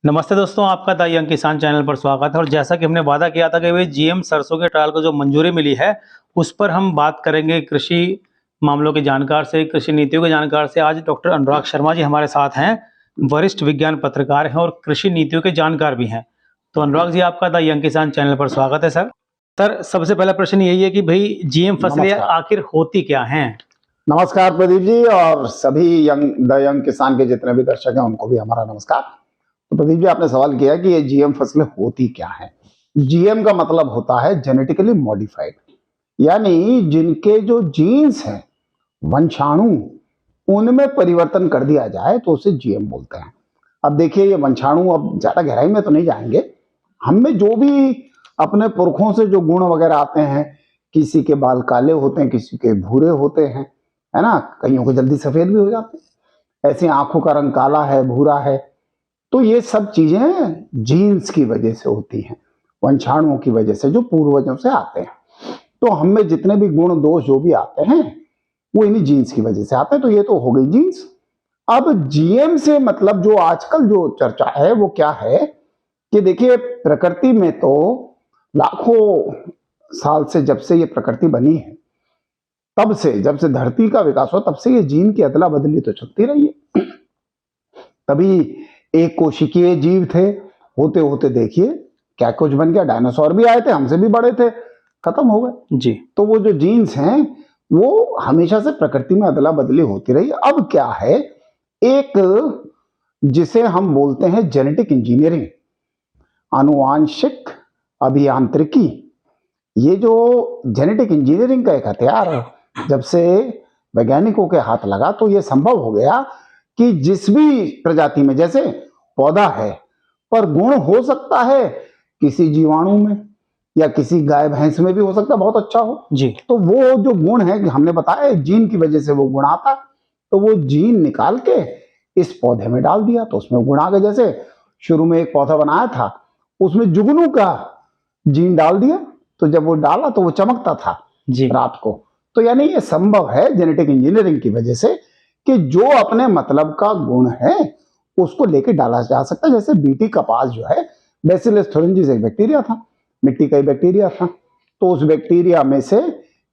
नमस्ते दोस्तों, आपका द यंग किसान चैनल पर स्वागत है। और जैसा कि हमने वादा किया था कि भाई जीएम सरसों के ट्रायल को जो मंजूरी मिली है, उस पर हम बात करेंगे कृषि मामलों के जानकार से, कृषि नीतियों के जानकार से। आज डॉक्टर अनुराग शर्मा जी हमारे साथ हैं, वरिष्ठ विज्ञान पत्रकार हैं और कृषि नीतियों के जानकार भी हैं। तो अनुराग जी, आपका द यंग किसान चैनल पर स्वागत है सर। सर, सबसे पहला प्रश्न यही है कि भाई जीएम फसलें नमस्कार। आखिर होती क्या हैं? नमस्कार प्रदीप जी, और सभी द यंग किसान के जितने भी दर्शक हैं उनको भी हमारा नमस्कार। तो प्रदीप जी, आपने सवाल किया कि ये जीएम फसलें होती क्या हैं। जीएम का मतलब होता है जेनेटिकली मॉडिफाइड, यानी जिनके जो जीन्स हैं, वंशाणु, उनमें परिवर्तन कर दिया जाए तो उसे जीएम बोलते हैं। अब देखिए, ये वंशाणु, अब ज्यादा गहराई में तो नहीं जाएंगे। हम में जो भी अपने पुरखों से जो गुण वगैरह आते हैं, किसी के बाल काले होते हैं, किसी के भूरे होते हैं, है ना, कईयों को जल्दी सफेद भी हो जाते हैं, ऐसी आंखों का रंग काला है, भूरा है, तो ये सब चीजें जीन्स की वजह से होती हैं, वंशाणुओं की वजह से जो पूर्वजों से आते हैं। तो हम में जितने भी गुण दोष जो भी आते हैं वो इन्हीं जीन्स की वजह से आते हैं। तो ये तो हो गई जीन्स। अब जीएम से मतलब जो आजकल जो चर्चा है वो क्या है कि देखिए, प्रकृति में तो लाखों साल से, जब से ये प्रकृति बनी है, तब से, जब से धरती का विकास हुआ, तब से ये जीन की अदला बदली तो चलती रही है। तभी एक कोशिकीय जीव थे, होते होते देखिए क्या कुछ बन गया। डायनासोर भी आए थे, हमसे भी बड़े थे, खत्म हो गए जी। तो वो जो जीन्स हैं वो हमेशा से प्रकृति में अदला बदली होती रही। अब क्या है, एक जिसे हम बोलते हैं जेनेटिक इंजीनियरिंग, आनुवांशिक अभियांत्रिकी, ये जो जेनेटिक इंजीनियरिंग का एक हथियार जब से वैज्ञानिकों के हाथ लगा तो ये संभव हो गया कि जिस भी प्रजाति में, जैसे पौधा है पर गुण हो सकता है किसी जीवाणु में या किसी गाय भैंस में भी हो सकता है बहुत अच्छा हो जी। तो वो जो गुण है कि हमने बताया जीन की वजह से वो गुण आता, तो वो जीन निकाल के इस पौधे में डाल दिया तो उसमें गुण आ गए। जैसे शुरू में एक पौधा बनाया था, उसमें जुगनू का जीन डाल दिया, तो जब वो डाला तो वो चमकता था जी। रात को। तो यानी ये संभव है जेनेटिक इंजीनियरिंग की वजह से कि जो अपने मतलब का गुण है उसको लेके डाला जा सकता है। जैसे बीटी कपास जो है, बैसिलस थोरेंजिस एक बैक्टीरिया था, मिट्टी का ही बैक्टीरिया था, तो उस बैक्टीरिया में से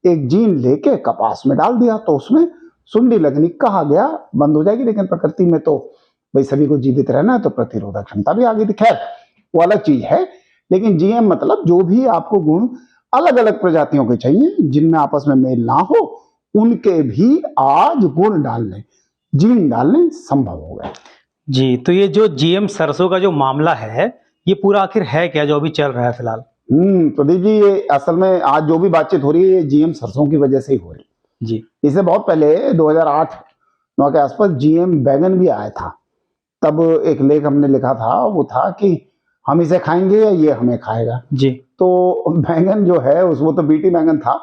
एक जीन लेके कपास में डाल दिया तो उसमें सुंडी लगनी कहा गया बंद हो जाएगी। लेकिन प्रकृति में तो भाई सभी को जीवित रहना है, तो प्रतिरोधक क्षमता भी आ गई थी। खैर, वो अलग चीज है। लेकिन जीएम मतलब जो भी आपको गुण अलग अलग प्रजातियों के चाहिए, जिनमें आपस में मेल ना हो, उनके भी आज गुण डालने, जीन डालने संभव हो गए। जी, तो ये जो जीएम सरसों का जो मामला है, ये पूरा आखिर है क्या जो अभी चल रहा है फिलहाल? प्रदीप जी, ये असल में आज जो भी बातचीत हो रही है ये जीएम सरसों की वजह से ही हो रही है। जी। इससे बहुत पहले 2008-9 के आसपास जीएम बैगन भी आया था। तब एक लेख हमने लिखा था, वो था कि हम इसे खाएंगे या ये हमें खाएगा। जी। तो बैंगन जो है वो तो बीटी बैंगन था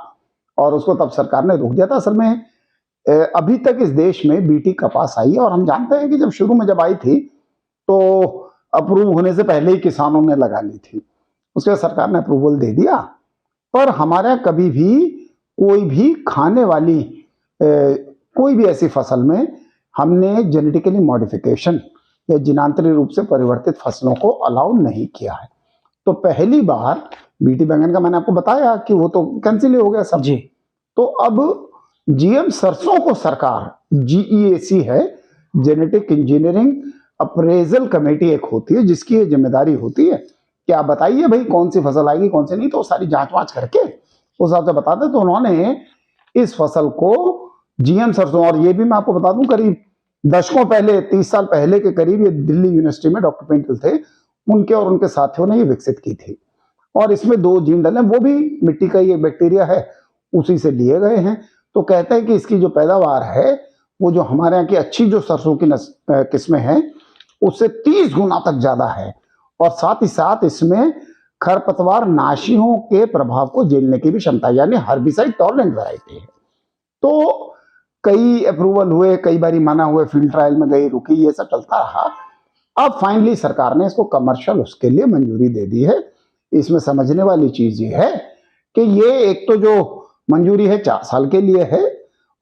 और उसको तब सरकार ने रोक दिया था। असल में अभी तक इस देश में बीटी कपास आई है और हम जानते हैं कि जब शुरू में जब आई थी तो अप्रूव होने से पहले ही किसानों ने लगा ली थी, उसके बाद सरकार ने अप्रूवल दे दिया। पर हमारे यहाँ कभी भी कोई भी खाने वाली कोई भी ऐसी फसल में हमने जेनेटिकली मॉडिफिकेशन या जिनांतरी रूप से परिवर्तित फसलों को अलाउ नहीं किया है। तो पहली बार बीटी बैंगन का मैंने आपको बताया कि वो तो कैंसिल हो गया सब। जी। तो अब जीएम सरसों को सरकार, जीईएसी है, जेनेटिक इंजीनियरिंग अप्रेजल कमेटी एक होती है जिसकी ये जिम्मेदारी होती है कि आप बताइए भाई कौन सी फसल आएगी कौन सी नहीं, तो सारी जांच वाँच करके उस हिसाब से बताते। तो उन्होंने इस फसल को जीएम सरसों, और ये भी मैं आपको बता दूं, करीब दशकों पहले, 30 साल पहले के करीब, ये दिल्ली यूनिवर्सिटी में डॉक्टर पेंटल थे, उनके और उनके साथियों ने ये विकसित की थी। और इसमें 2 जीन डले, वो भी मिट्टी का ही एक बैक्टीरिया है, उसी से लिए गए हैं। तो कहते हैं कि इसकी जो पैदावार है वो जो हमारे यहाँ की अच्छी जो सरसों की किस्में हैं उससे 30 गुना तक ज्यादा है। और साथ ही साथ इसमें खरपतवार नाशियों के प्रभाव को झेलने की भी क्षमता, यानी हर्बिसाइड टॉलरेंट वैरायटी है। तो कई अप्रूवल हुए, कई बारी मना हुए, फील्ड ट्रायल में गई, रुकी, ये सब चलता रहा। अब फाइनली सरकार ने इसको कमर्शियल उसके लिए मंजूरी दे दी है। इसमें समझने वाली चीज ये है कि ये एक तो जो मंजूरी है 4 साल के लिए है,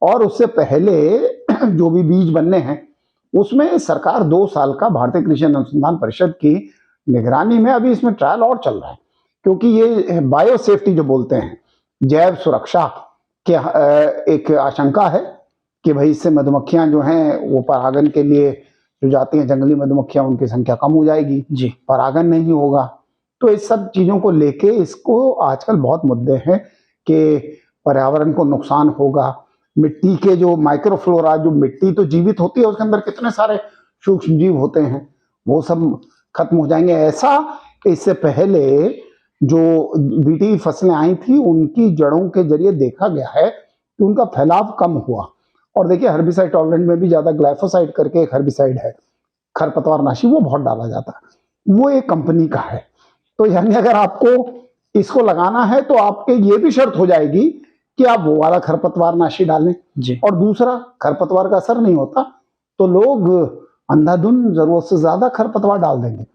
और उससे पहले जो भी बीज बनने हैं उसमें सरकार 2 साल का भारतीय कृषि अनुसंधान परिषद की निगरानी में अभी इसमें ट्रायल और चल रहा है, क्योंकि ये बायो सेफ्टी जो बोलते हैं, जैव सुरक्षा के एक आशंका है कि भाई इससे मधुमक्खियां जो हैं वो परागन के लिए जो जाती हैं, जंगली मधुमक्खियां, उनकी संख्या कम हो जाएगी, जी परागन नहीं होगा। तो इस सब चीजों को लेके इसको आजकल बहुत मुद्दे हैं कि पर्यावरण को नुकसान होगा, मिट्टी के जो माइक्रोफ्लोरा, जो मिट्टी तो जीवित होती है, उसके अंदर कितने सारे सूक्ष्म जीव होते हैं, वो सब खत्म हो जाएंगे। ऐसा इससे पहले जो बीटी फसलें आई थी उनकी जड़ों के जरिए देखा गया है कि उनका फैलाव कम हुआ। और देखिए हर्बिसाइड टॉलरेंट में भी ज्यादा, ग्लाइफोसाइड करके एक हर्बिसाइड है, खरपतवारनाशी, वो बहुत डाला जाता है, वो एक कंपनी का है। तो यानी अगर आपको इसको लगाना है तो आपके ये भी शर्त हो जाएगी कि आप वो वाला खरपतवारनाशी डालें। जी और दूसरा, खरपतवार का असर नहीं होता तो लोग अंधाधुंध जरूरत से ज्यादा खरपतवार डाल देंगे।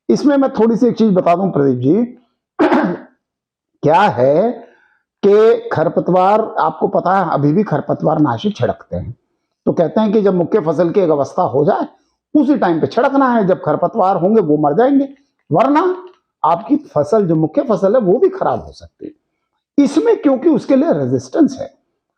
इसमें मैं थोड़ी सी एक चीज बता दूं प्रदीप जी, क्या है कि खरपतवार, आपको पता है अभी भी खरपतवार नाशी छिड़कते हैं। तो कहते हैं कि जब मुख्य फसल की एक अवस्था हो जाए उसी टाइम पे छिड़कना है, जब खरपतवार होंगे वो मर जाएंगे, वरना आपकी फसल, जो मुख्य फसल है, वो भी खराब हो सकती है। इसमें क्योंकि उसके लिए रेजिस्टेंस है,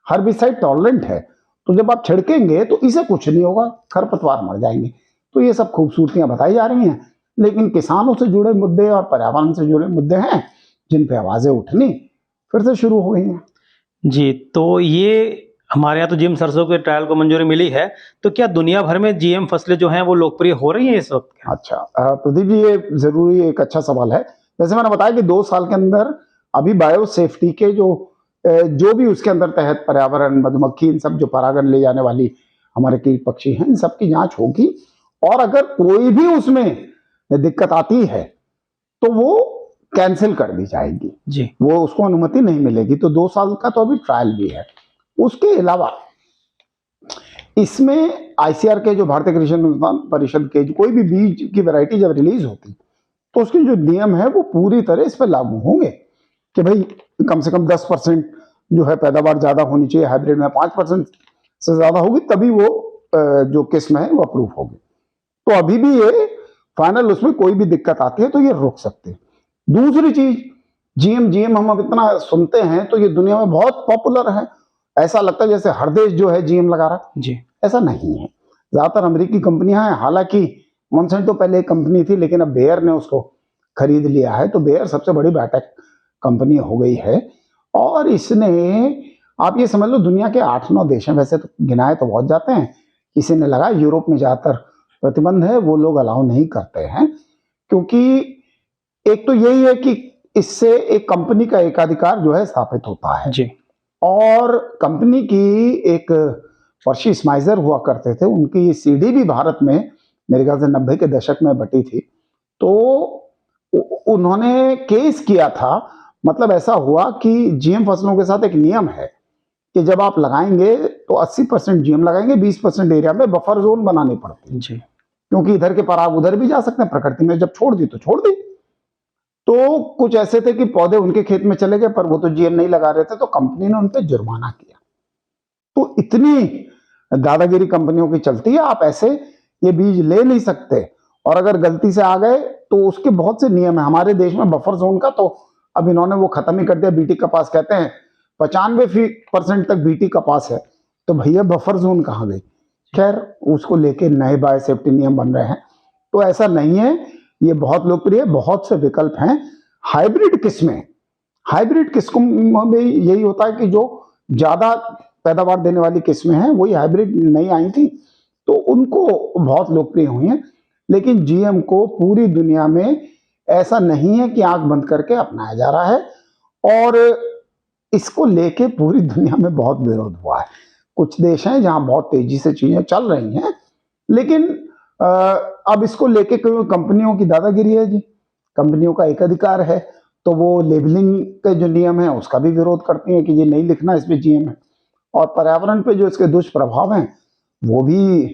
हर्बिसाइड टॉलरेंट है, तो जब आप छिड़केंगे तो इसे कुछ नहीं होगा, खरपतवार मर जाएंगे। तो ये सब खूबसूरतियां बताई जा रही हैं, लेकिन किसानों से जुड़े मुद्दे और पर्यावरण से जुड़े मुद्दे हैं जिन पे आवाजें उठनी फिर से शुरू हो गई हैं। जी, तो ये हमारे यहाँ तो जीएम सरसों के ट्रायल को मंजूरी मिली है, तो क्या दुनिया भर में जीएम फसलें जो हैं वो लोकप्रिय हो रही हैं इस वक्त? अच्छा, प्रदीप जी, ये जरूरी एक अच्छा सवाल है। जैसे मैंने बताया कि 2 साल के अंदर अभी बायो सेफ्टी के जो भी उसके अंदर तहत पर्यावरण, मधुमक्खी, इन सब जो परागन ले जाने वाली हमारे कीट पक्षी हैं, इन सब की जांच होगी। और अगर कोई भी उसमें दिक्कत आती है तो वो कैंसिल कर दी जाएगी, जी वो उसको अनुमति नहीं मिलेगी। तो 2 साल का तो अभी ट्रायल भी है। उसके अलावा इसमें आईसीआर के, जो भारतीय कृषि अनुसंधान परिषद के, कोई भी बीज की वैरायटी जब रिलीज होती तो उसके जो नियम है वो पूरी तरह इस पर लागू होंगे कि भाई कम से कम 10% जो है पैदावार ज्यादा होनी चाहिए, हाइब्रिड में 5% से ज्यादा होगी तभी वो जो किस्म है वो अप्रूव होगी। तो अभी भी ये फाइनल, उसमें कोई भी दिक्कत आती है तो ये रोक सकते हैं। दूसरी चीज, जीएम हम अब इतना सुनते हैं तो ये दुनिया में बहुत पॉपुलर है, ऐसा लगता है जैसे हर देश जो है जीएम लगा रहा है। जी ऐसा नहीं है, ज्यादातर अमेरिकी कंपनियां हैं। हालांकि मॉन्सेंटो पहले एक कंपनी थी, लेकिन अब बेयर ने उसको खरीद लिया है, तो बेयर सबसे बड़ी बायोटेक कंपनी हो गई है। और इसने, आप ये समझ लो, दुनिया के 8-9 देश हैं, वैसे तो गिनाए तो बहुत जाते हैं, किसी ने लगा। यूरोप में ज्यादातर प्रतिबंध है, वो लोग अलाउ नहीं करते हैं, क्योंकि एक तो यही है कि इससे एक कंपनी का एकाधिकार जो है स्थापित होता है। जी और कंपनी की एक पर्शी स्माइजर हुआ करते थे, उनकी सीडी भी भारत में मेरे ख्याल से 90 के दशक में बटी थी। तो उन्होंने केस किया था, मतलब ऐसा हुआ कि जीएम फसलों के साथ एक नियम है कि जब आप लगाएंगे तो 80% जीएम लगाएंगे, 20% एरिया में बफर जोन बनानी पड़ती है, जी क्योंकि इधर के पराग उधर भी जा सकते हैं, प्रकृति में जब छोड़ दी तो छोड़ दी। तो कुछ ऐसे थे कि पौधे उनके खेत में चले गए पर वो तो जीएम नहीं लगा रहे थे, तो कंपनी ने उन पर जुर्माना किया। तो इतनी दादागिरी कंपनियों की चलती है, आप ऐसे ये बीज ले नहीं सकते, और अगर गलती से आ गए तो उसके बहुत से नियम है। हमारे देश में बफर जोन का तो अब इन्होंने वो खत्म ही कर दिया। बीटी कपास कहते हैं 95% तक बीटी कपास है, तो भैया बफर जोन कहाँ गई? खैर, उसको लेके नए बायो सेफ्टी नियम बन रहे हैं। तो ऐसा नहीं है, ये बहुत लोकप्रिय, बहुत से विकल्प हैं। हाइब्रिड किस्में, हाइब्रिड किस्मों में यही होता है कि जो ज्यादा पैदावार देने वाली किस्में हैं वही हाइब्रिड नई आई थी, तो उनको बहुत लोकप्रिय हुई हैं। लेकिन जीएम को पूरी दुनिया में ऐसा नहीं है कि आंख बंद करके अपनाया जा रहा है, और इसको लेके पूरी दुनिया में बहुत विरोध हुआ है। कुछ देश हैं जहां बहुत तेजी से चीजें चल रही हैं, लेकिन अब इसको लेके कंपनियों की दादागिरी है जी, कंपनियों का एक अधिकार है, तो वो लेबलिंग के जो नियम है उसका भी विरोध करती हैं कि ये नहीं लिखना इस पे जीएम है। और पर्यावरण पे जो इसके दुष्प्रभाव हैं वो भी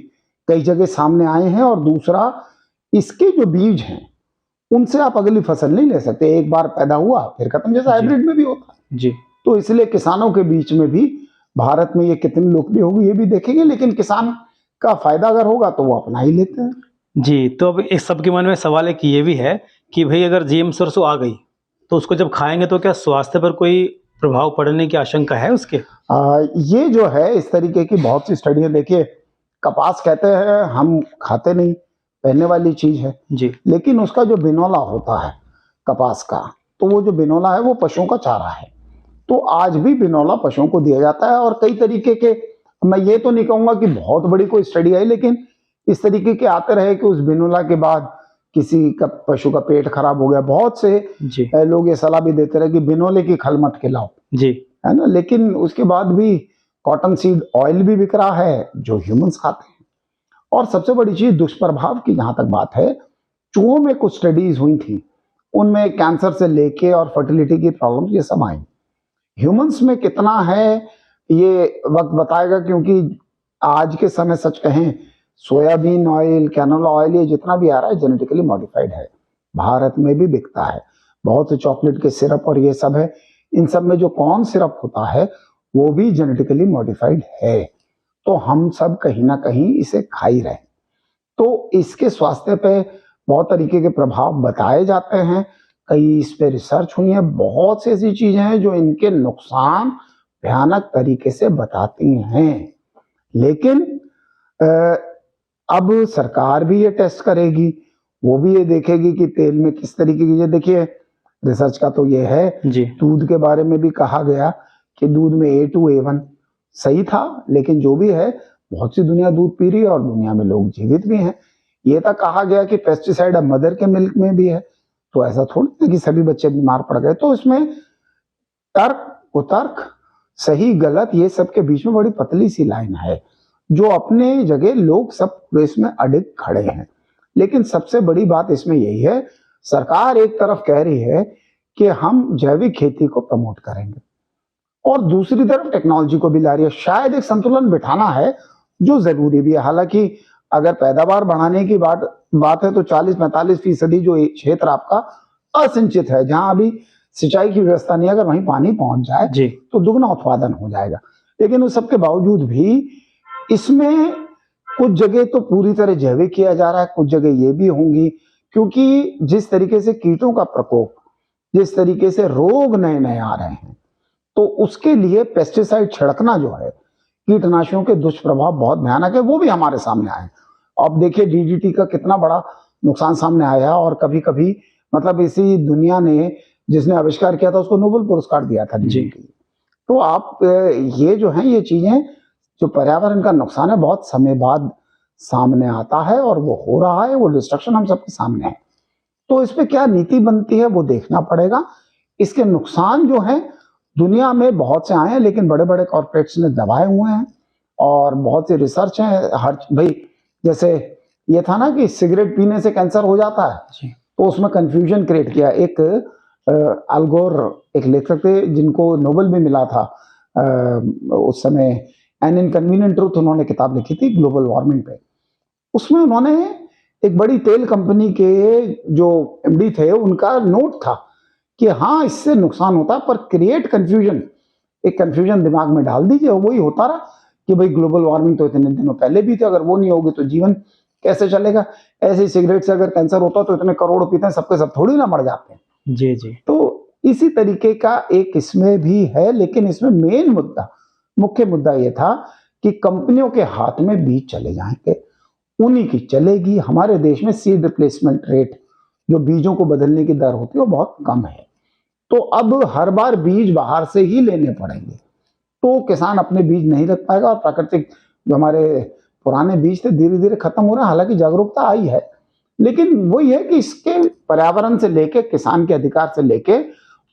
कई जगह सामने आए हैं। और दूसरा, इसके जो बीज हैं उनसे आप अगली फसल नहीं ले सकते, एक बार पैदा हुआ फिर खत्म, जैसा हाइब्रिड में भी होता है जी। तो इसलिए किसानों के बीच में भी भारत में ये कितनी लोकप्रिय होगी ये भी देखेंगे। लेकिन किसान का फायदा अगर होगा तो वो अपना ही लेते हैं। जी, तो अब इस सबके मन में सवाल एक ये भी है कि भई अगर जीएम सरसों आ गई, तो उसको जब खाएँगे तो क्या स्वास्थ्य पर कोई प्रभाव पड़ने की आशंका है उसके? ये जो है इस तरीके की बहुत सी स्टडी है। देखिए, कपास कहते हैं हम खाते नहीं, पहनने वाली चीज है, जी, लेकिन उसका जो बिनौला होता है कपास का, तो वो जो बिनौला है वो पशुओं का चारा है। तो आज भी बिनौला पशुओं को दिया जाता है और कई तरीके के, मैं ये तो नहीं कहूंगा कि बहुत बड़ी कोई स्टडी आई, लेकिन इस तरीके के आते रहे कि उस बिनौला के बाद किसी का पशु का पेट खराब हो गया। बहुत से जी, लोग ये सलाह भी देते रहे कि बिनौले की खल मत खिलाओ, जी, है ना। लेकिन उसके बाद भी कॉटन सीड ऑयल भी बिक रहा है जो ह्यूमंस खाते हैं। और सबसे बड़ी चीज दुष्प्रभाव की जहां तक बात है, चूहों में कुछ स्टडीज हुई थी, उनमें कैंसर से लेके और फर्टिलिटी की प्रॉब्लम ये सब आई। ह्यूमंस में कितना है ये वक्त बताएगा, क्योंकि आज के समय सच कहें सोयाबीन ऑयल, कैनोला ऑयल, ये जितना भी आ रहा है जेनेटिकली मॉडिफाइड है, भारत में भी बिकता है। बहुत से चॉकलेट के सिरप और ये सब है, इन सब में जो कॉर्न सिरप होता है वो भी जेनेटिकली मॉडिफाइड है। तो हम सब कहीं ना कहीं इसे खा ही रहे हैं। तो इसके स्वास्थ्य पे बहुत तरीके के प्रभाव बताए जाते हैं, कई इस पे रिसर्च हुई है, बहुत सी ऐसी चीजें हैं जो इनके नुकसान भयानक तरीके से बताती हैं। लेकिन अ, अब सरकार भी ये टेस्ट करेगी, वो भी ये देखेगी कि तेल में किस तरीके की, ये देखिए रिसर्च का तो ये है, जी, दूध के बारे में भी कहा गया कि दूध में A2A1 सही था, लेकिन जो भी है बहुत सी दुनिया दूध पी रही है और दुनिया में लोग जीवित भी हैं। ये तक कहा गया कि पेस्टिसाइड अब मदर के मिल्क में भी है, तो ऐसा थोड़ी ना कि सभी बच्चे बीमार पड़ गए। तो इसमें तर्क कुतर्क, सही गलत, ये सब के बीच में बड़ी पतली सी लाइन है, जो अपने जगह लोग सब रेस में अडिग खड़े हैं। लेकिन सबसे बड़ी बात इसमें यही है, सरकार एक तरफ कह रही है कि हम जैविक खेती को प्रमोट करेंगे और दूसरी तरफ टेक्नोलॉजी को भी ला रही है। शायद एक संतुलन बिठाना है जो जरूरी भी है। हालांकि अगर पैदावार बढ़ाने की बात है तो 40-45% जो क्षेत्र आपका असिंचित है, जहां अभी सिंचाई की व्यवस्था नहीं है, अगर वहीं पानी पहुंच जाए जी, तो दुगना उत्पादन हो जाएगा। लेकिन उस सबके बावजूद भी इसमें कुछ जगह तो पूरी तरह जैविक किया जा रहा है, कुछ जगह ये भी होंगी, क्योंकि जिस तरीके से कीटों का प्रकोप, जिस तरीके से रोग नए नए आ रहे हैं, तो उसके लिए पेस्टिसाइड छिड़कना जो है, कीटनाशकों के दुष्प्रभाव बहुत भयानक है, वो भी हमारे सामने आए। अब देखिए डीडीटी का कितना बड़ा नुकसान सामने आया, और कभी कभी मतलब इसी दुनिया ने जिसने आविष्कार किया था उसको नोबेल पुरस्कार दिया था जी, डीडीटी। तो आप ये जो है ये चीजें, जो पर्यावरण का नुकसान है बहुत समय बाद सामने आता है और वो हो रहा है, वो डिस्ट्रक्शन हम सबके सामने है। तो इस पे क्या नीति बनती है वो देखना पड़ेगा। इसके नुकसान जो है दुनिया में बहुत से आए हैं, लेकिन बड़े बड़े कॉर्पोरेट्स ने दबाए हुए हैं और बहुत सी रिसर्च है। हर भाई जैसे ये था ना कि सिगरेट पीने से कैंसर हो जाता है, जी, तो उसमें कंफ्यूजन क्रिएट किया। एक अल्गोर एक लेखक थे जिनको नोबेल भी मिला था उस समय, एन इनकन्वीनियंट ट्रूथ उन्होंने किताब लिखी थी ग्लोबल वार्मिंग पे। उसमें उन्होंने एक बड़ी तेल कंपनी के जो एमडी थे उनका नोट था कि हाँ इससे नुकसान होता है, पर क्रिएट कंफ्यूजन, एक कंफ्यूजन दिमाग में डाल दीजिए, वही होता रहा कि भाई ग्लोबल वार्मिंग तो इतने दिनों पहले भी थी, अगर वो नहीं होगी तो जीवन कैसे चलेगा। ऐसे ही सिगरेट से अगर कैंसर होता तो इतने करोड़ पीते हैं, सबके सब थोड़ी ना मर जाते हैं। जी, जी, तो इसी तरीके का एक इसमें भी है, लेकिन इसमें मेन मुद्दा, मुख्य मुद्दा ये था कि कंपनियों के हाथ में बीज चले जाएंगे, उन्हीं की चलेगी। हमारे देश में सीड रिप्लेसमेंट रेट, जो बीजों को बदलने की दर होती है वो बहुत कम है। तो अब हर बार बीज बाहर से ही लेने पड़ेंगे, तो किसान अपने बीज नहीं रख पाएगा और प्राकृतिक जो हमारे पुराने बीज थे धीरे धीरे खत्म हो रहे हैं। हालांकि जागरूकता आई है, लेकिन वही है कि इसके पर्यावरण से लेके, किसान के अधिकार से लेके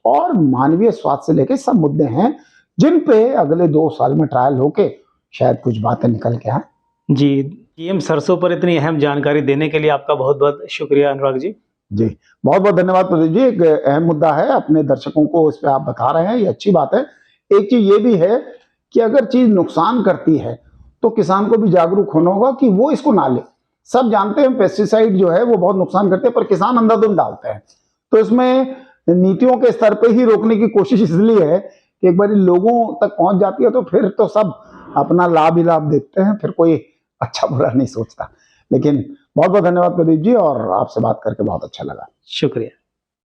और मानवीय स्वास्थ्य से लेके सब मुद्दे हैं जिन पे अगले 2 साल में ट्रायल होके शायद कुछ बातें निकल के आए। जी, जीएम सरसों पर इतनी अहम जानकारी देने के लिए आपका बहुत-बहुत शुक्रिया अनुराग जी। जी, बहुत बहुत धन्यवाद प्रदीप जी। एक अहम मुद्दा है, अपने दर्शकों को इस पे आप बता रहे हैं, ये अच्छी बात है। एक चीज ये भी है कि अगर चीज नुकसान करती है तो किसान को भी जागरूक होना होगा कि वो इसको ना ले। सब जानते हैं पेस्टिसाइड जो है वो बहुत नुकसान करते हैं, पर किसान अंधाधुंध डालते हैं। तो इसमें नीतियों के स्तर पे ही रोकने की कोशिश इसलिए है कि एक बार लोगों तक पहुंच जाती है तो फिर तो सब अपना लाभ ही लाभ देखते हैं, फिर कोई अच्छा बुरा नहीं सोचता। लेकिन बहुत बहुत धन्यवाद प्रदीप जी, और आपसे बात करके बहुत अच्छा लगा। शुक्रिया।